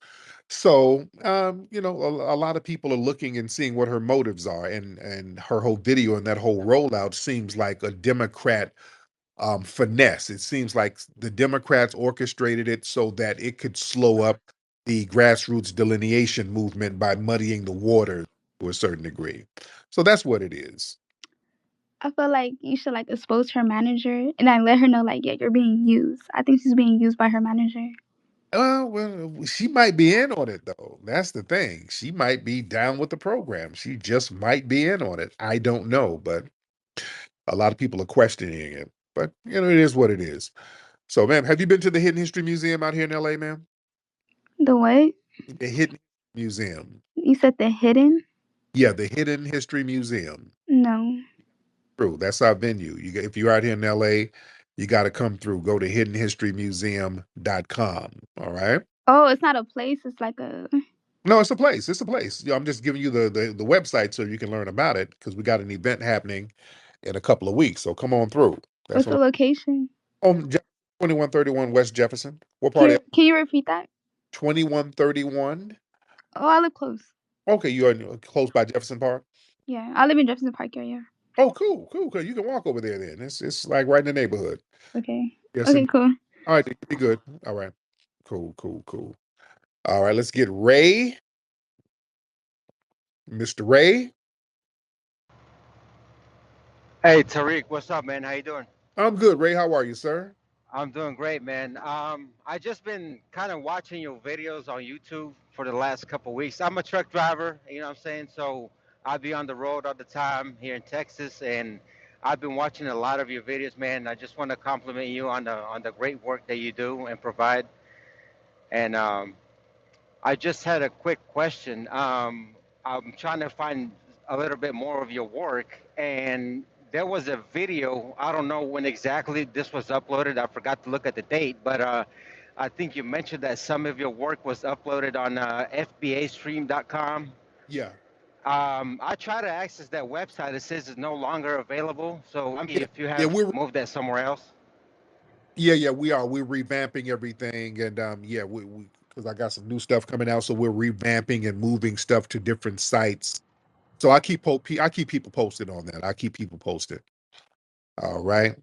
So, a lot of people are looking and seeing what her motives are, and her whole video and that whole rollout seems like a Democrat finesse. It seems like the Democrats orchestrated it so that it could slow up the grassroots delineation movement by muddying the water to a certain degree. So that's what it is. I feel like you should like expose her manager and I let her know like, yeah, you're being used. I think she's being used by her manager. Well, she might be in on it though. That's the thing. She might be down with the program. She just might be in on it. I don't know, but a lot of people are questioning it. But it is what it is. So, ma'am, have you been to the Hidden History Museum out here in LA, ma'am? The what? The Hidden Museum. You said the hidden? Yeah, the Hidden History Museum. No. True, that's our venue. If you're out here in LA, you got to come through. Go to hiddenhistorymuseum.com. All right. Oh, it's not a place. It's like a. No, it's a place. It's a place. I'm just giving you the website so you can learn about it because we got an event happening in a couple of weeks. So come on through. That's What's the what location? I'm 2131 West Jefferson. What Can part you, of can you repeat that? 2131? Oh, I live close. Okay, you are close by Jefferson Park. Yeah, I live in Jefferson Park area. Oh, cool. You can walk over there then. It's like right in the neighborhood. Okay. Yes, Okay, and cool. all right, be good. All right. Cool. All right, let's get Ray. Mr. Ray. Hey Tariq, what's up, man? How you doing? I'm good, Ray. How are you, sir? I'm doing great, man. I just been kind of watching your videos on YouTube for the last couple weeks. I'm a truck driver, you know what I'm saying? So I be on the road all the time here in Texas, and I've been watching a lot of your videos, man. I just want to compliment you on the great work that you do and provide. And I just had a quick question. I'm trying to find a little bit more of your work, and there was a video. I don't know when exactly this was uploaded. I forgot to look at the date, but I think you mentioned that some of your work was uploaded on FBAstream.com. Yeah. I try to access that website. It says it's no longer available. So Yeah. if you Yeah, have we're moved that somewhere else. we are. We're revamping everything and we because I got some new stuff coming out, so we're revamping and moving stuff to different sites. So I keep people posted on that. I keep people posted. All right.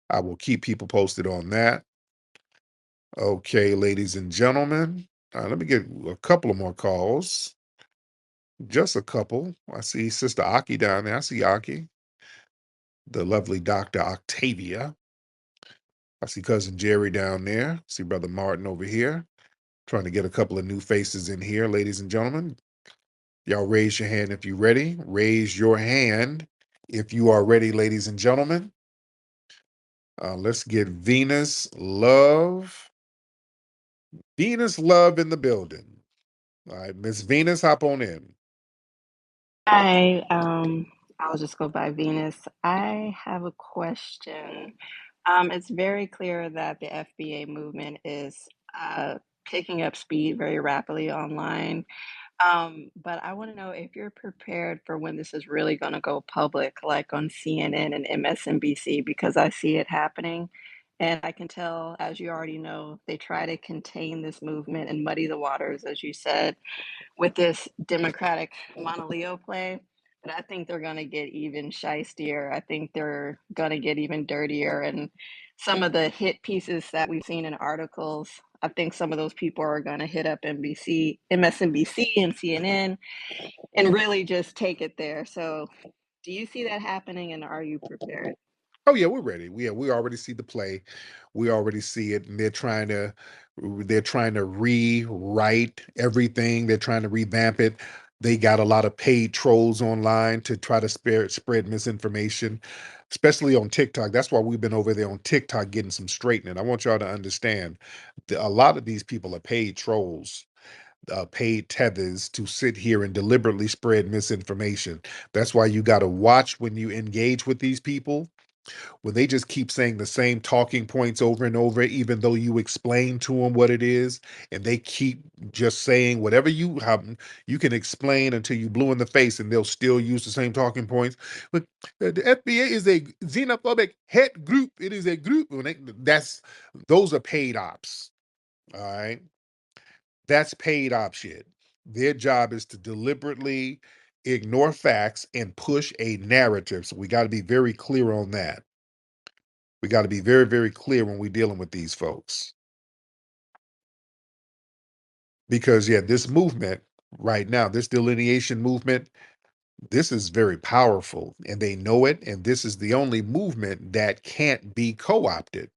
I will keep people posted on that. Okay, ladies and gentlemen. Let me get a couple of more calls. Just a couple. I see Sister Aki down there. I see Aki, the lovely Dr. Octavia. I see Cousin Jerry down there. I see Brother Martin over here. Trying to get a couple of new faces in here, ladies and gentlemen. Y'all raise your hand if you're ready. Raise your hand if you are ready, ladies and gentlemen. Let's get Venus Love. Venus Love in the building. All right, Miss Venus, hop on in. Hi, I'll just go by Venus. I have a question. It's very clear that the FBA movement is picking up speed very rapidly online. But I want to know if you're prepared for when this is really going to go public, like on CNN and MSNBC, because I see it happening. And I can tell, as you already know, they try to contain this movement and muddy the waters, as you said, with this Democratic Monaleo play. But I think they're gonna get even shystier. I think they're gonna get even dirtier. And some of the hit pieces that we've seen in articles, I think some of those people are gonna hit up NBC, MSNBC, and CNN, and really just take it there. So, do you see that happening, and are you prepared? Oh yeah, we're ready. We already see the play. We already see it, and they're trying to rewrite everything. They're trying to revamp it. They got a lot of paid trolls online to try to spread misinformation, especially on TikTok. That's why we've been over there on TikTok getting some straightening. I want y'all to understand a lot of these people are paid trolls, paid tethers to sit here and deliberately spread misinformation. That's why you got to watch when you engage with these people, when they just keep saying the same talking points over and over, even though you explain to them what it is, and they keep just saying whatever you have, you can explain until you blue in the face, and they'll still use the same talking points. But the FBA is a xenophobic hate group. It is a group. Those are paid ops. All right, that's paid op shit. Their job is to deliberately ignore facts and push a narrative. So we got to be very clear on that. We got to be very, very clear when we're dealing with these folks. Because, yeah, this movement right now, this delineation movement, this is very powerful, and they know it. And this is the only movement that can't be co opted.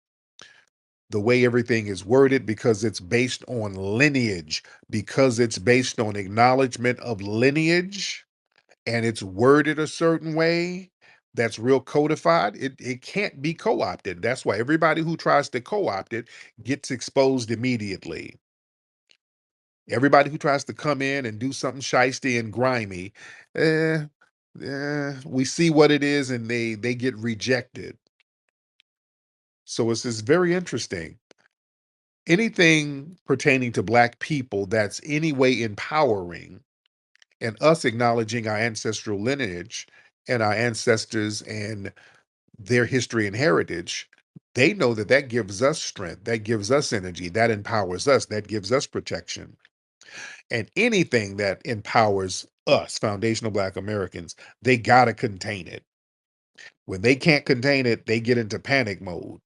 The way everything is worded, because it's based on lineage, because it's based on acknowledgement of lineage, and it's worded a certain way that's real codified, it can't be co-opted. That's why everybody who tries to co-opt it gets exposed immediately. Everybody who tries to come in and do something shisty and grimy, eh, we see what it is, and they get rejected. So it's just very interesting. Anything pertaining to Black people that's any way empowering, and us acknowledging our ancestral lineage and our ancestors and their history and heritage, they know that that gives us strength, that gives us energy, that empowers us, that gives us protection. And anything that empowers us, foundational Black Americans, they got to contain it. When they can't contain it, they get into panic mode.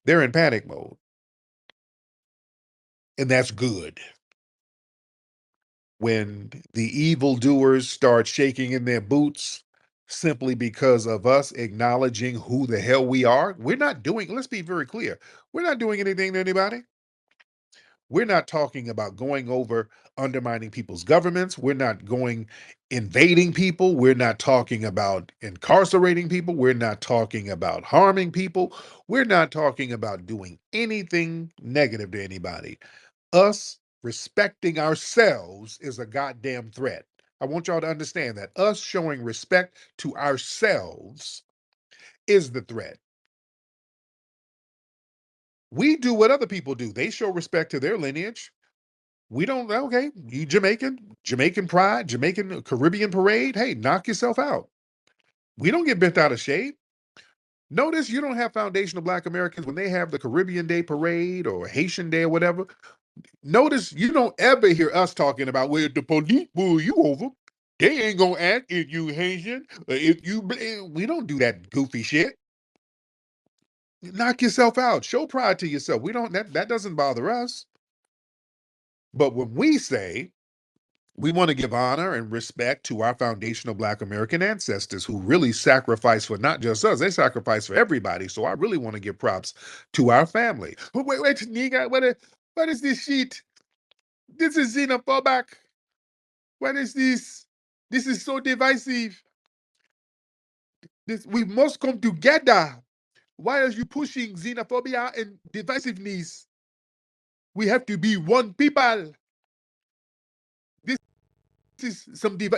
They're in panic mode, and that's good. When the evildoers start shaking in their boots simply because of us acknowledging who the hell we are, we're not doing, let's be very clear, we're not doing anything to anybody. We're not talking about going over, undermining people's governments. We're not going invading people. We're not talking about incarcerating people. We're not talking about harming people. We're not talking about doing anything negative to anybody. Us respecting ourselves is a goddamn threat. I want y'all to understand that us showing respect to ourselves is the threat. We do what other people do. They show respect to their lineage. We don't, okay, you Jamaican pride, Jamaican Caribbean parade. Hey, knock yourself out. We don't get bent out of shape. Notice you don't have foundational Black Americans when they have the Caribbean Day parade or Haitian Day or whatever. Notice you don't ever hear us talking about, well, the police pull you over. They ain't gonna act if you Haitian. If you, we don't do that goofy shit. Knock yourself out. Show pride to yourself. We don't. That doesn't bother us. But when we say we want to give honor and respect to our foundational Black American ancestors who really sacrificed for not just us, they sacrificed for everybody. So I really want to give props to our family. Wait, nigga, what is this shit? This is xenophobic. What is this? This is so divisive. We must come together. Why are you pushing xenophobia and divisiveness? We have to be one people. This is some to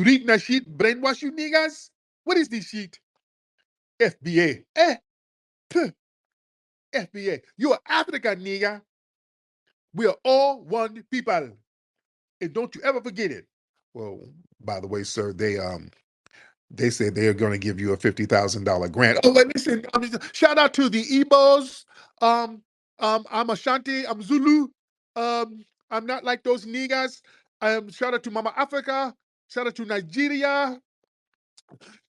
read that shit, brainwash you niggas. What is this shit? FBA. FBA. You are African nigga. We are all one people. And don't you ever forget it. Well, by the way, sir, they said they're going to give you a $50,000 grant. Oh, and listen, shout out to the Igbos. I'm Ashanti. I'm Zulu. I'm not like those niggas. Shout out to Mama Africa. Shout out to Nigeria.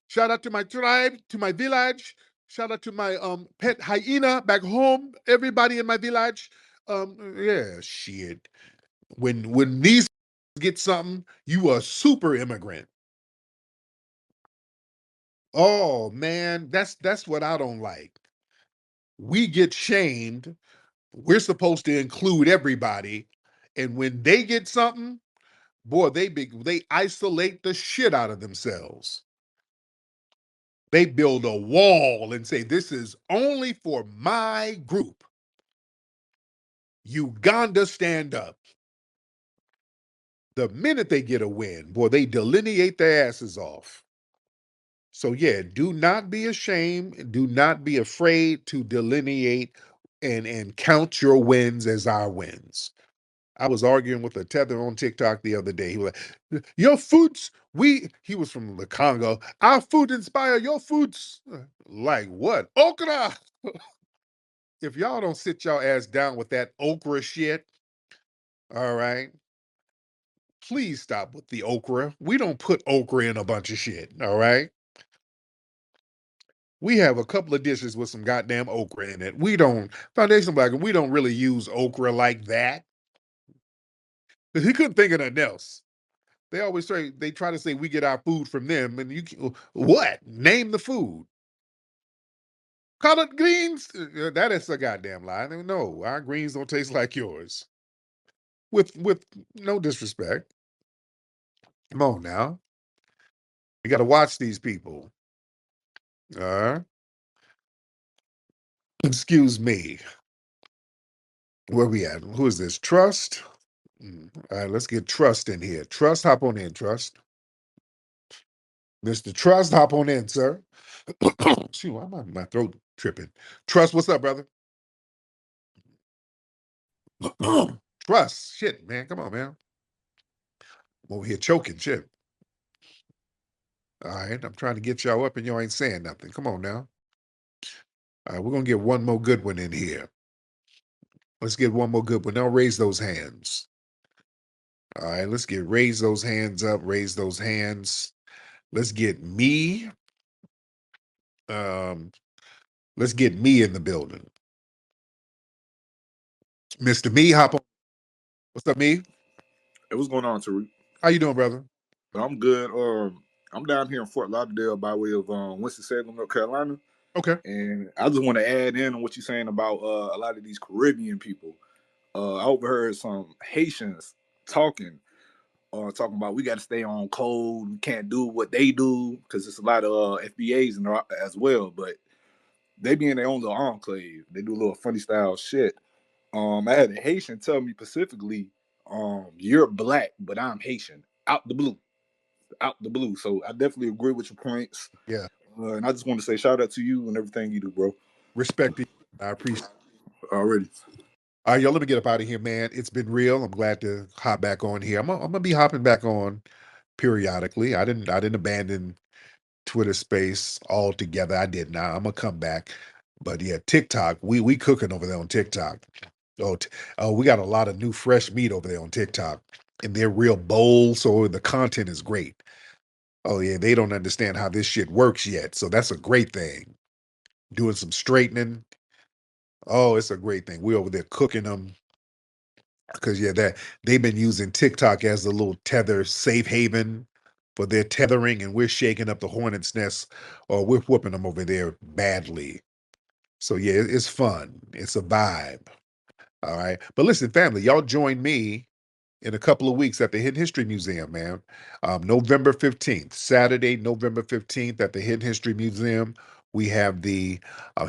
Shout out to my tribe, to my village. Shout out to my pet hyena back home. Everybody in my village. Yeah, shit. When these get something, you a super immigrant. Oh man, that's what I don't like. We get shamed. We're supposed to include everybody, and when they get something, boy, they isolate the shit out of themselves. They build a wall and say, this is only for my group. Uganda, stand up. The minute they get a win, boy, they delineate their asses off. So, yeah, do not be ashamed. Do not be afraid to delineate and count your wins as our wins. I was arguing with a tether on TikTok the other day. He was like, your foods, he was from the Congo. Our food inspire your foods. Like what? Okra. If y'all don't sit y'all ass down with that okra shit, all right, please stop with the okra. We don't put okra in a bunch of shit, all right? We have a couple of dishes with some goddamn okra in it. We don't, Foundation Black, we don't really use okra like that. He couldn't think of nothing else. They try to say we get our food from them, and what? Name the food. Collard greens? That is a goddamn lie. No, our greens don't taste like yours. With no disrespect. Come on now. You got to watch these people. Excuse me. Where we at? Who is this? Trust? All right, let's get Trust in here. Trust, hop on in, Trust. Mr. Trust, hop on in, sir. Shoot, why am my throat tripping? Trust, what's up, brother? Trust, shit, man. Come on, man. I'm over here choking, shit. All right, I'm trying to get y'all up and y'all ain't saying nothing. Come on now. All right, we're going to get one more good one in here. Let's get one more good one. Now raise those hands. All right, let's raise those hands up, raise those hands. Let's get me. Let's get me in the building. Mr. Me, hop on. What's up, me? Hey, what's going on, Tariq? How you doing, brother? I'm good. I'm down here in Fort Lauderdale by way of Winston-Salem, North Carolina. Okay. And I just want to add in on what you're saying about a lot of these Caribbean people. I overheard some Haitians talking about we got to stay on code. We can't do what they do because there's a lot of FBAs in there as well. But they be in their own little enclave. They do a little funny style shit. I had a Haitian tell me specifically, you're black, but I'm Haitian. Out the blue. So I definitely agree with your points. Yeah. And I just want to say shout out to you and everything you do, bro. Respect to you. I appreciate it. Already. All right, y'all, let me get up out of here, man. It's been real. I'm glad to hop back on here. I'm gonna be hopping back on periodically. I didn't abandon Twitter space altogether. I did not. I'm gonna come back. But yeah, TikTok, we cooking over there on TikTok. We got a lot of new fresh meat over there on TikTok. And they're real bold, so the content is great. Oh yeah, they don't understand how this shit works yet. So that's a great thing. Doing some straightening. Oh, it's a great thing. We over there cooking them. Because yeah, that they've been using TikTok as a little tether safe haven for their tethering, and we're shaking up the hornet's nest, or we're whooping them over there badly. So yeah, it's fun. It's a vibe. All right. But listen, family, y'all join me in a couple of weeks at the Hidden History Museum, man. November 15th, Saturday, November 15th at the Hidden History Museum. We have the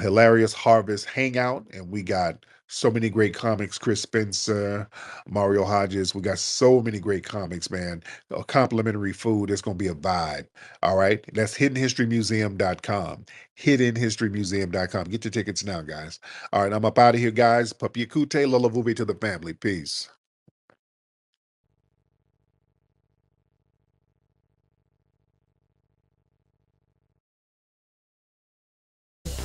Hilarious Harvest Hangout, and we got so many great comics. Chris Spencer, Mario Hodges. We got so many great comics, man. Complimentary food. It's going to be a vibe. All right. That's hiddenhistorymuseum.com. Hiddenhistorymuseum.com. Get your tickets now, guys. All right. I'm up out of here, guys. Papi Kute, Lola Vuvi to the family. Peace.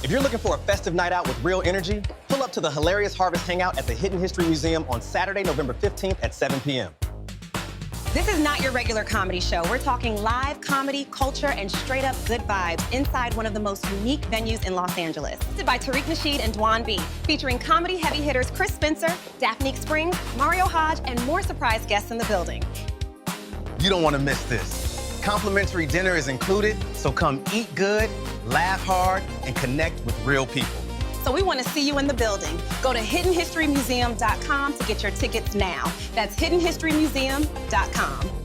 If you're looking for a festive night out with real energy, pull up to the Hilarious Harvest Hangout at the Hidden History Museum on Saturday, November 15th at 7 p.m. This is not your regular comedy show. We're talking live comedy, culture, and straight up good vibes inside one of the most unique venues in Los Angeles. Hosted by Tariq Nasheed and Dwan B, featuring comedy heavy hitters Chris Spencer, Daphne Springs, Mario Hodge, and more surprise guests in the building. You don't want to miss this. Complimentary dinner is included, so come eat good, laugh hard, and connect with real people. So we want to see you in the building. Go to hiddenhistorymuseum.com to get your tickets now. That's hiddenhistorymuseum.com.